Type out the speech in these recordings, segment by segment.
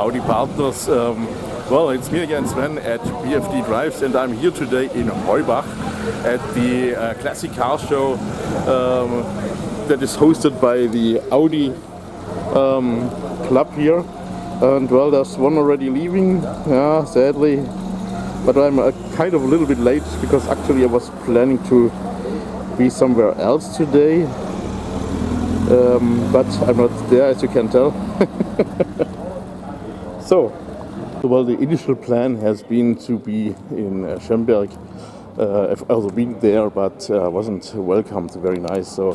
Audi partners. Well, it's me again, Sven at BFD Drives, and I'm here today in Heubach at the classic car show that is hosted by the Audi club here. And well, there's one already leaving, yeah, sadly, but I'm kind of a little bit late because actually I was planning to be somewhere else today, but I'm not there, as you can tell. So, well, the initial plan has been to be in Schönberg. I've also been there, but wasn't welcomed very nice. So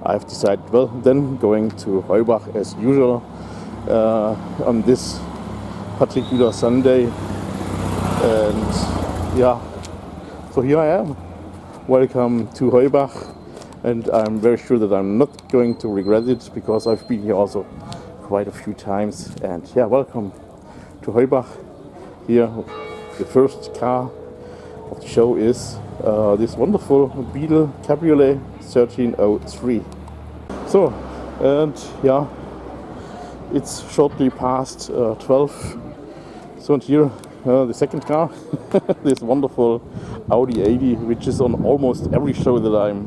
I've decided, well, then going to Heubach as usual on this particular Sunday. And yeah, so here I am. Welcome to Heubach. And I'm very sure that I'm not going to regret it because I've been here also quite a few times. And yeah, welcome to Heubach. Here, the first car of the show is this wonderful Beetle Cabriolet 1303. So, and yeah, it's shortly past 12. So, and here the second car, this wonderful Audi 80, which is on almost every show that I'm.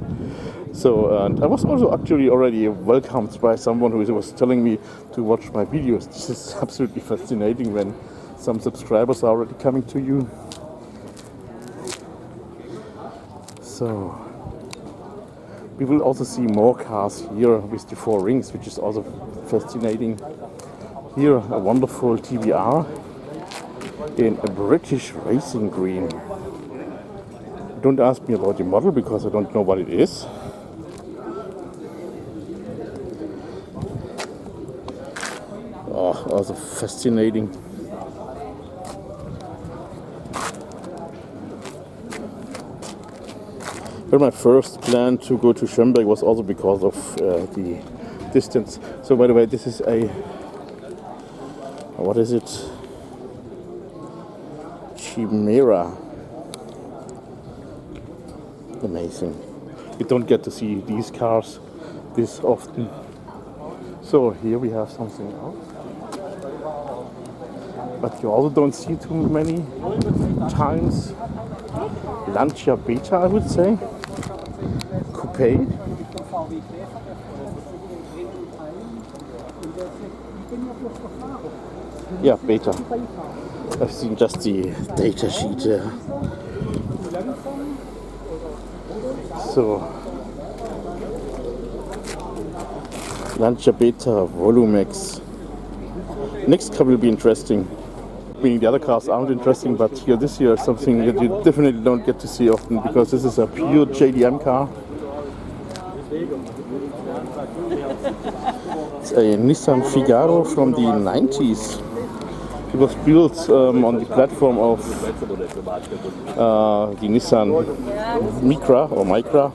So, and I was also actually already welcomed by someone who was telling me to watch my videos. This is absolutely fascinating when some subscribers are already coming to you. So, we will also see more cars here with the 4 rings, which is also fascinating. Here, a wonderful TBR in a British racing green. Don't ask me about the model because I don't know what it is. Oh, also fascinating. Well, my first plan to go to Schönberg was also because of the distance. So, by the way, this is a, what is it? Chimera. Amazing. You don't get to see these cars this often. So here we have something else. But you also don't see too many times. Lancia Beta, I would say. Coupe. Yeah, Beta. I've seen just the data sheet there. So, Lancia Beta Volumex. Next car will be interesting. Meaning the other cars aren't interesting, but here this year is something that you definitely don't get to see often because this is a pure JDM car. It's a Nissan Figaro from the 90s. It was built on the platform of the Nissan Micra.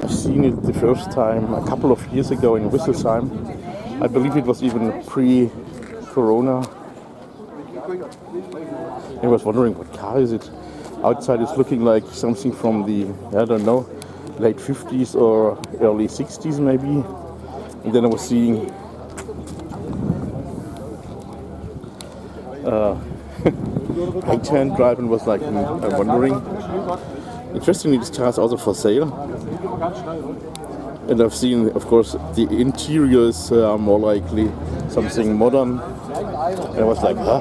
I've seen it the first time a couple of years ago in Wisselsheim. I believe it was even pre-Corona. I was wondering what car is it. Outside it's looking like something from the, I don't know, late 50s or early 60s maybe. And then I was seeing I-10 drive and was like, I'm wondering. Interestingly, this car is also for sale. And I've seen, of course, the interiors are more likely something modern. And I was like, huh?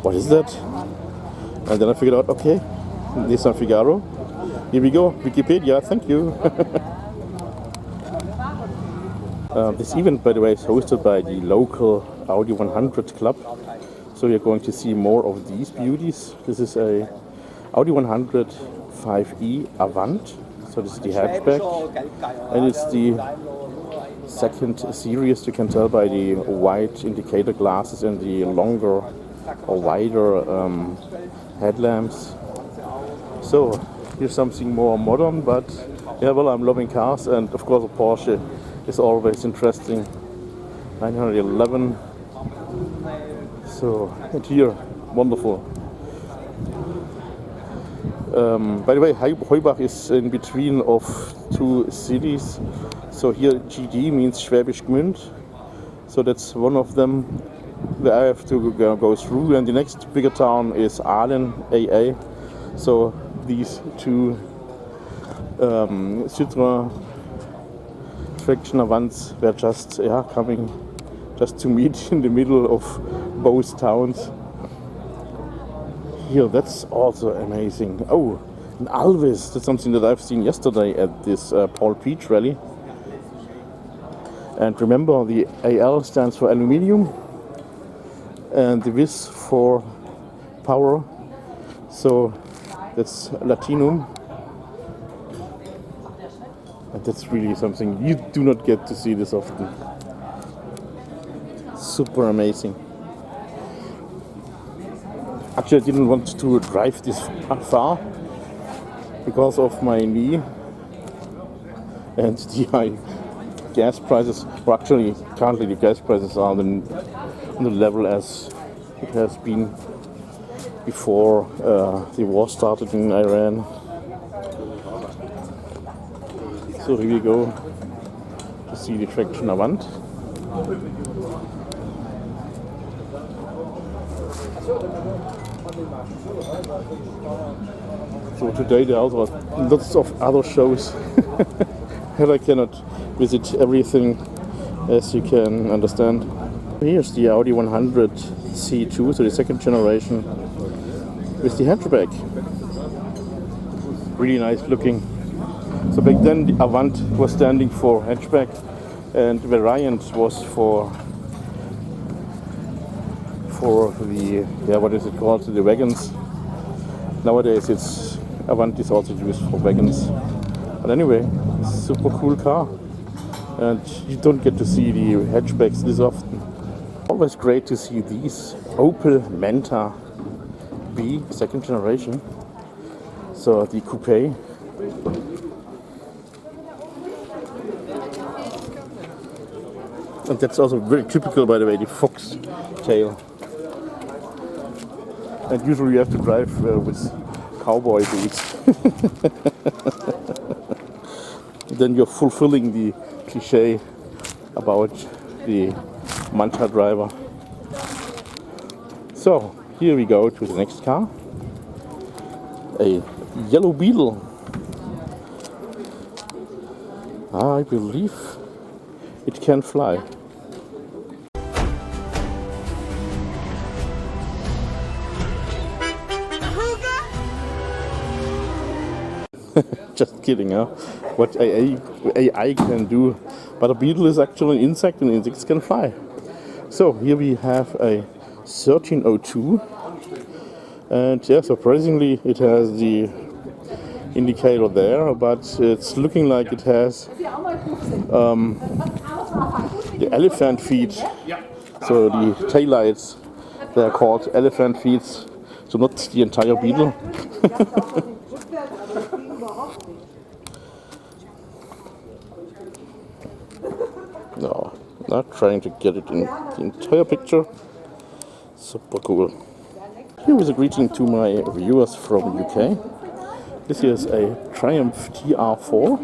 What is that? And then I figured out, okay, Nissan Figaro. Here we go, Wikipedia, thank you. This event, by the way, is hosted by the local Audi 100 club. So you're going to see more of these beauties. This is a Audi 100 5e Avant. So this is the hatchback. And it's the second series, you can tell by the white indicator glasses and the longer or wider headlamps. So here's something more modern, but yeah, well, I'm loving cars, and of course a Porsche is always interesting. 911. So, and here, wonderful. By the way, Heubach is in between of 2 cities. So here GD means Schwäbisch Gmünd. So that's one of them. that I have to go through, and the next bigger town is Aalen, AA. So these two Citroën traction ones were just coming just to meet in the middle of both towns. Here, that's also amazing. Oh, an Alvis, that's something that I've seen yesterday at this Paul Peach rally. And remember, the AL stands for aluminium and the WIS for power. So that's Latinum. And that's really something you do not get to see this often. Super amazing. Actually, I didn't want to drive this far because of my knee and the high gas prices. Well, actually, currently the gas prices are on the level as it has been before the war started in Iran. So here we go to see the traction avant. So today there are also lots of other shows and I cannot visit everything, as you can understand. Here's the Audi 100 C2, so the second generation with the hatchback. Really nice looking. So back then the Avant was standing for hatchback and Variant was for the, what is it called, the wagons. Nowadays it's Avant is also used for wagons. But anyway, super cool car. And you don't get to see the hatchbacks this often. Always great to see these Opel Menta B, second generation. So the coupe. And that's also very typical, by the way, the fox tail. And usually you have to drive with cowboy boots. Then you're fulfilling the cliche about the Manta driver. So here we go to the next car. A yellow Beetle. I believe it can fly. Just kidding, huh? What AI can do. But a beetle is actually an insect and insects can fly. So here we have a 1302. And yeah, surprisingly it has the indicator there, but it's looking like it has the elephant feet. So the taillights, they're called elephant feet. So not the entire beetle. No, not trying to get it in the entire picture. Super cool. Here is a greeting to my viewers from UK. This is a Triumph TR4,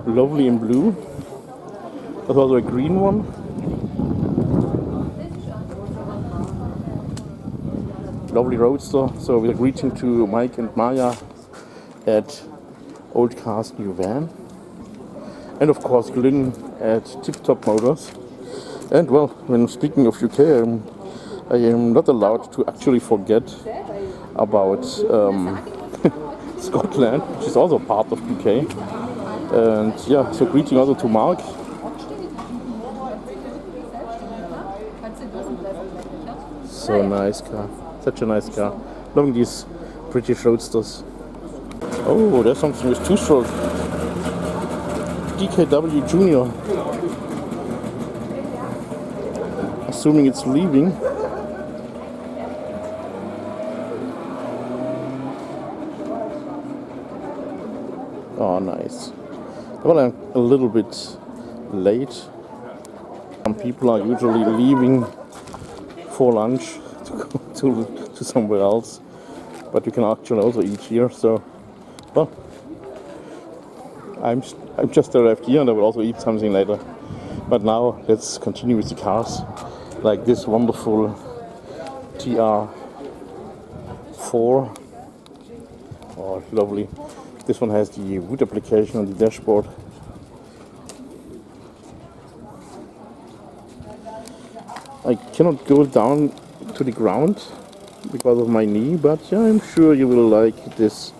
lovely in blue. There's also a green one. Lovely roadster. So we're greeting to Mike and Maya at Old Cars New Van. And of course Glyn at Tip Top Motors. And well, when speaking of UK, I am not allowed to actually forget about Scotland, which is also part of UK. And yeah, so greeting also to Mark. So nice car, such a nice car. Loving these British roadsters. Oh, there's something with two-stroke. DKW Junior. Assuming it's leaving. Oh, nice. Well, I'm a little bit late. Some people are usually leaving for lunch to go to somewhere else, but you can actually also eat here. So, well, I'm just arrived here and I will also eat something later. But now let's continue with the cars like this wonderful TR4. Oh, lovely. This one has the wood application on the dashboard. I cannot go down to the ground because of my knee, but yeah, I'm sure you will like this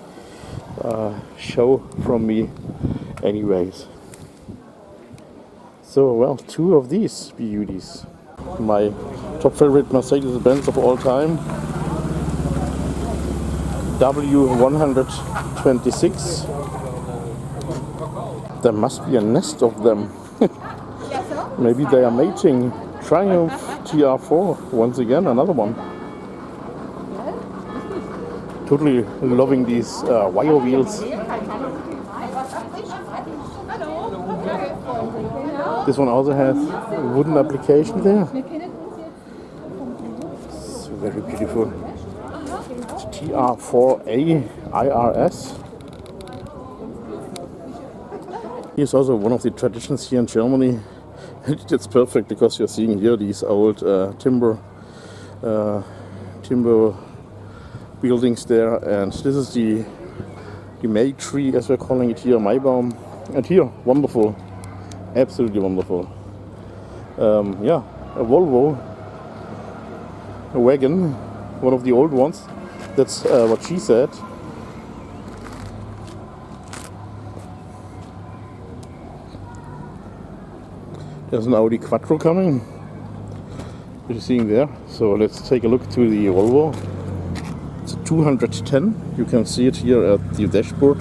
show from me anyways. So, well, two of these beauties. My top favorite Mercedes-Benz of all time, W126. There must be a nest of them. Maybe they are mating. Triumph TR4, once again, another one. Totally loving these wire wheels. This one also has a wooden application there. It's very beautiful. It's TR4A IRS. Here's also one of the traditions here in Germany. It's perfect because you're seeing here these old timber buildings there, and this is the May tree, as we're calling it here, Maibaum. And here, wonderful, absolutely wonderful. Yeah, a Volvo, a wagon, one of the old ones. That's what she said. There's an Audi Quattro coming, you're seeing there. So let's take a look to the Volvo. It's a 210, you can see it here at the dashboard.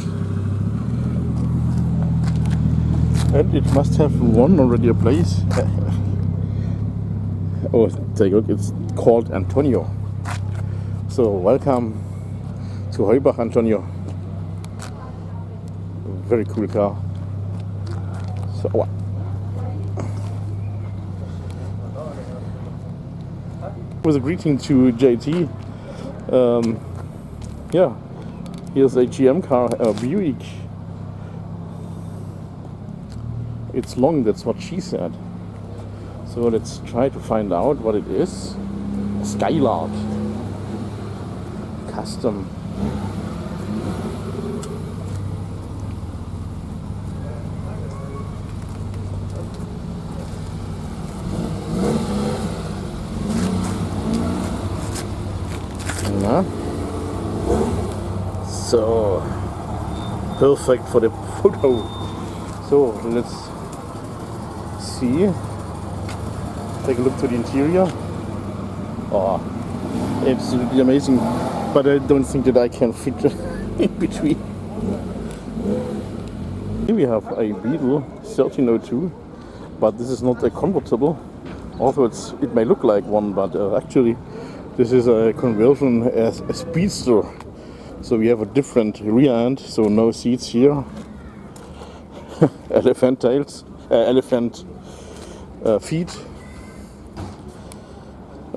And it must have won already a place. Oh, take a look, it's called Antonio. So welcome to Heubach, Antonio. Very cool car. So, oh. With a greeting to JT. Yeah, here's a GM car, a Buick. It's long, that's what she said. So let's try to find out what it is. Skylark. Custom. So perfect for the photo. So let's see. Take a look to the interior. Oh, absolutely amazing. But I don't think that I can fit in between. Here we have a Beetle 1302, but this is not a convertible. Although it may look like one, but actually this is a conversion as a speedster. So we have a different rear end, so no seats here. Elephant tails, elephant feet.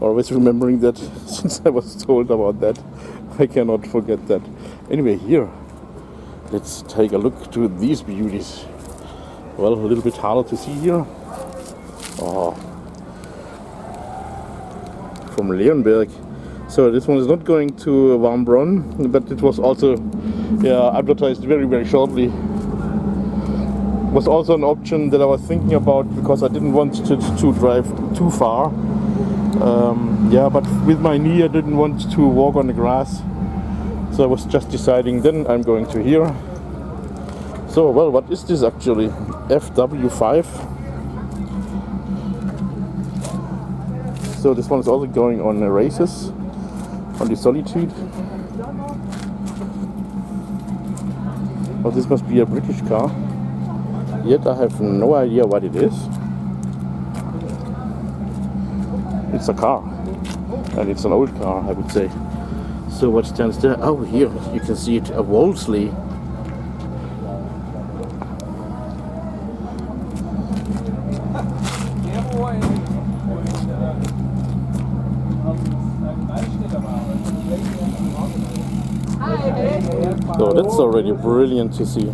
Always remembering that, since I was told about that, I cannot forget that. Anyway, here, let's take a look to these beauties. Well, a little bit harder to see here. Oh, from Leonberg. So this one is not going to Warmbronn, but it was also advertised very, very shortly. It was also an option that I was thinking about because I didn't want to drive too far. But with my knee I didn't want to walk on the grass. So I was just deciding, then I'm going to here. So, well, what is this actually? FW5. So this one is also going on races. On the Solitude. Oh, this must be a British car. Yet I have no idea what it is. It's a car. And it's an old car, I would say. So what stands there? Oh, here you can see it, a Wolseley. So that's already brilliant to see.